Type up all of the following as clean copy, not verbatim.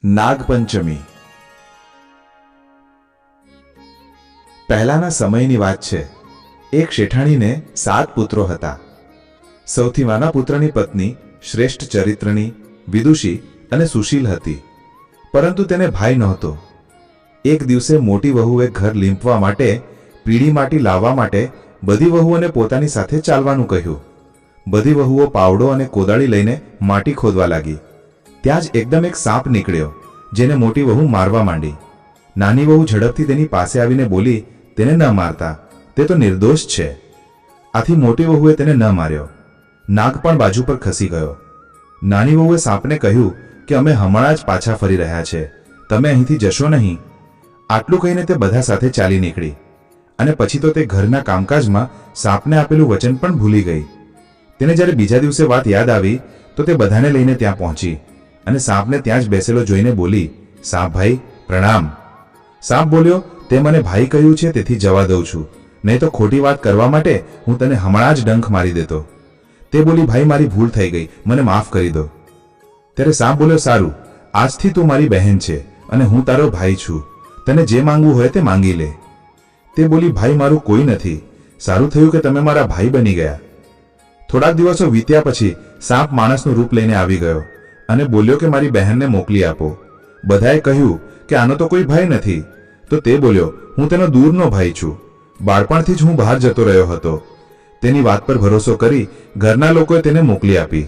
નાગપંચમી પહેલાના સમયની વાત છે। એક શેઠાણીને 7 પુત્રો હતા। સૌથી નાના પુત્રની પત્ની શ્રેષ્ઠ ચરિત્રની, વિદુષી અને સુશીલ હતી, પરંતુ તેને ભાઈ નહોતો। એક દિવસે મોટી વહુએ ઘર લીંપવા માટે પીળી માટી લાવવા માટે બધી વહુઓને પોતાની સાથે ચાલવાનું કહ્યું। બધી વહુઓ પાવડો અને કોદાળી લઈને માટી ખોદવા લાગી। ત્યાં જ એકદમ એક સાપ નીકળ્યો, જેને મોટી વહુ મારવા માંડી। નાની વહુ ઝડપથી તેની પાસે આવીને બોલી, તેને ન મારતા, તે તો નિર્દોષ છે। આથી મોટી વહુએ તેને ન માર્યો। નાગ પણ બાજુ પર ખસી ગયો। નાની વહુએ સાપને કહ્યું કે અમે હમણાં જ પાછા ફરી રહ્યા છે, તમે અહીંથી જશો નહીં। આટલું કહીને તે બધા સાથે ચાલી નીકળી, અને પછી તો તે ઘરના કામકાજમાં સાપને આપેલું વચન પણ ભૂલી ગઈ। તેને જ્યારે બીજા દિવસે વાત યાદ આવી તો તે બધાને લઈને ત્યાં પહોંચી અને સાપને ત્યાં જ બેસેલો જોઈને બોલી, સાપ ભાઈ પ્રણામ। સાપ બોલ્યો, તે મને ભાઈ કહ્યું છે તેથી જવા દઉં છું, નહીં તો ખોટી વાત કરવા માટે હું તને હમણાં જ ડંખ મારી દેતો। તે બોલી, ભાઈ મારી ભૂલ થઈ ગઈ, મને માફ કરી દો। ત્યારે સાપ બોલ્યો, સારું, આજથી તું મારી બહેન છે અને હું તારો ભાઈ છું, તને જે માંગવું હોય તે માંગી લે। તે બોલી, ભાઈ મારું કોઈ નથી, સારું થયું કે તમે મારા ભાઈ બની ગયા। થોડાક દિવસો વીત્યા પછી સાપ માણસનું રૂપ લઈને આવી ગયો અને બોલ્યો કે મારી બહેનને મોકલી આપો। બધાએ કહ્યું કે આનો તો કોઈ ભાઈ નથી। તો તે બોલ્યો, હું તેનો દૂરનો ભાઈ છું, બાળપણથી જ હું બહાર જતો રહ્યો હતો। તેની વાત પર ભરોસો કરી ઘરના લોકોએ તેને મોકલી આપી।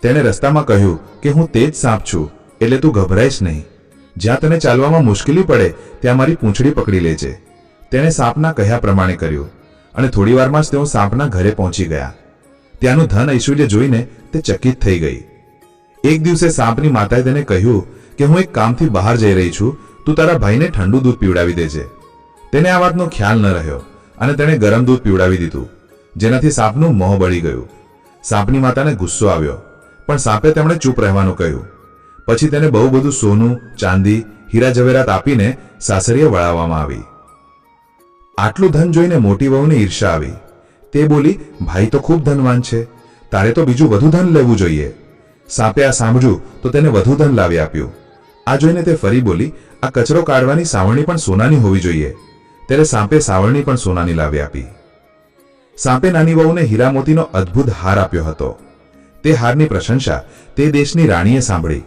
તેણે રસ્તામાં કહ્યું કે હું તે જ સાપ છું, એટલે તું ગભરાઈશ નહીં। જ્યાં તને ચાલવામાં મુશ્કેલી પડે ત્યાં મારી પૂંછડી પકડી લેજે। તેણે સાપના કહ્યા પ્રમાણે કર્યું અને થોડી વારમાં જ તેઓ સાપના ઘરે પહોંચી ગયા। ત્યાંનું ધન ઐશ્વર્ય જોઈને તે ચકિત થઈ ગઈ। એક દિવસે સાપની માતાએ તેને કહ્યું કે હું એક કામથી બહાર જઈ રહી છું, તું તારા ભાઈને ઠંડુ દૂધ પીવડાવી દેજે। તેને આ વાતનો ખ્યાલ ન રહ્યો અને તેણે ગરમ દૂધ પીવડાવી દીધું, જેનાથી સાપનું મોં બળી ગયું। સાપની માતાને ગુસ્સો આવ્યો, પણ સાપે તેમણે ચૂપ રહેવાનું કહ્યું। પછી તેને બહુ બધું સોનું, ચાંદી, હીરા જવેરાત આપીને સાસરીએ વળાવવામાં આવી। આટલું ધન જોઈને મોટી વહુને ઈર્ષા આવી। તે બોલી, ભાઈ તો ખૂબ ધનવાન છે, તારે તો બીજું વધુ ધન લેવું જોઈએ। સાપે આ સાંભળ્યું તો તેને વધુ ધન લાવી આપ્યું। આ જોઈને તે ફરી બોલી, આ કચરો કાઢવાની સાવરણી પણ સોનાની હોવી જોઈએ। ત્યારે સાપે સાવરણી પણ સોનાની લાવી આપી। સાપે નાની વહુને હીરા મોતીનો અદ્ભુત હાર આપ્યો હતો। તે હારની પ્રશંસા તે દેશની રાણીએ સાંભળી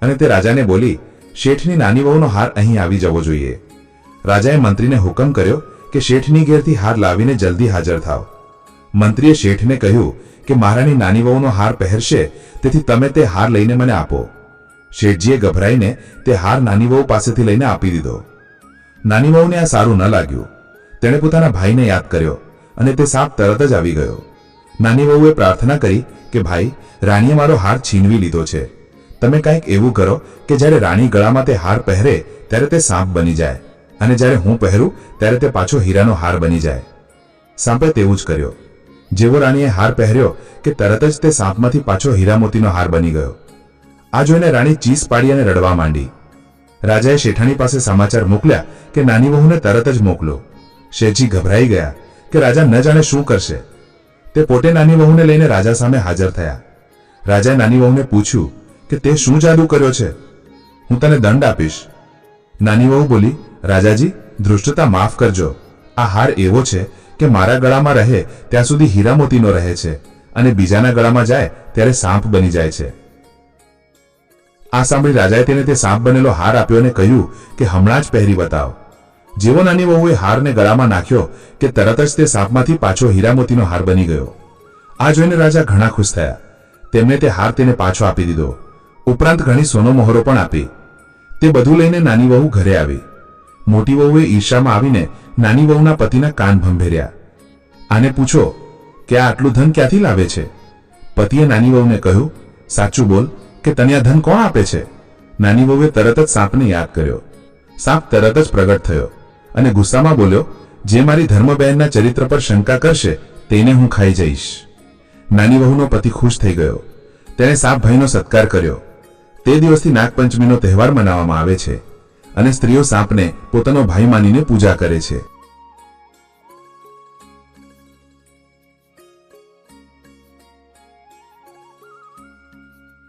અને તે રાજાને બોલી, શેઠની નાની વહુનો હાર અહીં આવી જવો જોઈએ। રાજાએ મંત્રીને હુકમ કર્યો કે શેઠની ઘેરથી હાર લાવીને જલ્દી હાજર થાવ। મંત્રીએ શેઠને કહ્યું કે મહારાણી નાની વહુનો હાર પહેરશે, તેથી તમે તે હાર લઈને મને આપો। શેઠજીએ ગભરાઈને તે હાર નાની વહુ પાસેથી લઈને આપી દીધો। નાની વહુને આ સારું ન લાગ્યું। તેણે પોતાના ભાઈને યાદ કર્યો અને તે સાપ તરત જ આવી ગયો। નાની વહુએ પ્રાર્થના કરી કે ભાઈ, રાણીએ મારો હાર છીનવી લીધો છે, તમે કંઈક એવું કરો કે જ્યારે રાણી ગળામાં તે હાર પહેરે ત્યારે તે સાપ બની જાય, અને જ્યારે હું પહેરું ત્યારે તે પાછો હીરાનો હાર બની જાય। સાપે તેવું જ કર્યો। જેવો રાણીએ હાર પહેર્યો કે તરત જ તે સાપમાંથી પાછો હીરા મોતીનો હાર બની ગયો। આ જોઈને રાણી ચીસ પાડી અને રડવા માંડી। રાજાએ શેઠાણી પાસે સમાચાર મોકલ્યા કે નાની વહુને તરત જ મોકલો। શેઠજી ગભરાઈ ગયા કે રાજા ન જાણે શું કરશે। તે પોતે નાની વહુને લઈને રાજા સામે હાજર થયા। રાજાએ નાની વહુને પૂછ્યું કે તે શું જાદુ કર્યો છે, હું તને દંડ આપીશ। નાની વહુ બોલી, રાજાજી ધૃષ્ટતા માફ કરજો, આ હાર એવો છે કે મારા ગળામાં રહે ત્યાં સુધી હીરા મોતીનો રહે છે અને બીજાના ગળામાં જાય ત્યારે સાપ બની જાય છે। આ સાંભળી રાજાએ તેને તે સાપ બનેલો હાર આપ્યો અને કહ્યું કે હમણાં જ પહેરી બતાવ। જેવો નાની વહુએ હારને ગળામાં નાખ્યો કે તરત જ તે સાપમાંથી પાછો હીરા મોતીનો હાર બની ગયો। આ જોઈને રાજા ઘણા ખુશ થયા। તેમને તે હાર તેને પાછો આપી દીધો, ઉપરાંત ઘણી સોનો મોહરો પણ આપી। તે બધું લઈને નાની વહુ ઘરે આવી। મોટી વહુએ ઈર્ષામાં આવીને નાની વહુના પતિના કાન ભંભેર્યા। આને પૂછો કે આ આટલું ધન ક્યાંથી લાવે છે? પતિએ નાની વહુને કહ્યું, સાચું બોલ કે તને આ ધન કોણ આપે છે? નાની વહુએ તરત જ સાપને યાદ કર્યો। સાપ તરત જ પ્રગટ થયો અને ગુસ્સામાં બોલ્યો, જે મારી ધર્મબહેનના ચરિત્ર પર શંકા કરશે તેને હું ખાઈ જઈશ। નાની વહુનો પતિ ખુશ થઈ ગયો। તેણે સાપ ભાઈનો સત્કાર કર્યો। તે દિવસથી નાગપંચમીનો તહેવાર મનાવવામાં આવે છે અને સ્ત્રીઓ સાપને પોતાનો ભાઈ માનીને પૂજા કરે છે।